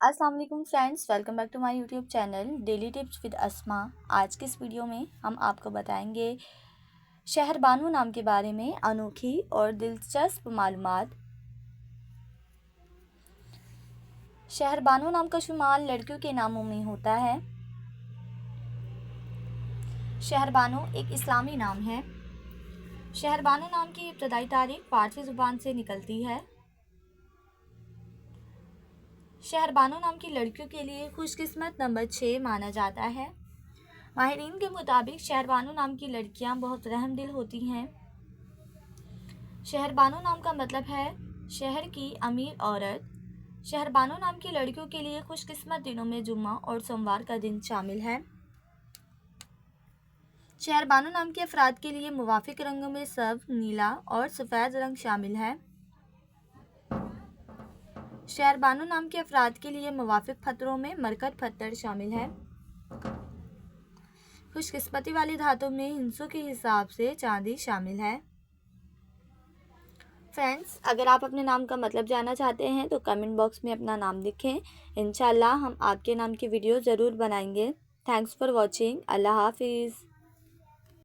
अस्सलाम वालेकुम friends, welcome back to my YouTube channel daily tips with Asma. आज की इस वीडियो में हम आपको बताएंगे शहर बानो नाम के बारे में अनोखी और दिलचस्प मालूमात। शहर बानो नाम का शुमार लड़कियों के नामों में होता है। शहर बानो एक इस्लामी नाम है। शहर बानो नाम की इब्तदाई तारीख फारसी ज़ुबान से निकलती है। शहर बानो नाम की लड़कियों के लिए खुशकिस्मत नंबर 6 माना जाता है। माहिरीन के मुताबिक शहर बानो नाम की लड़कियां बहुत रहमदिल होती हैं। शहर बानो नाम का मतलब है शहर की अमीर औरत। शहर बानो नाम की लड़कियों के लिए खुशकिस्मत दिनों में जुम्मा और सोमवार का दिन शामिल है। शहर बानो नाम के अफराद के लिए मुवाफिक रंगों में सब नीला और सफ़ेद रंग शामिल है। शहर बानो नाम के अफराद के लिए मुवाफिक पत्थरों में मरकत पत्थर शामिल है। खुशकिस्मती वाली धातों में हिंसों के हिसाब से चांदी शामिल है। फ्रेंड्स, अगर आप अपने नाम का मतलब जानना चाहते हैं तो कमेंट बॉक्स में अपना नाम लिखें। इंशाल्लाह हम आपके नाम की वीडियो ज़रूर बनाएंगे। Thanks for watching. अल्लाह हाफिज़।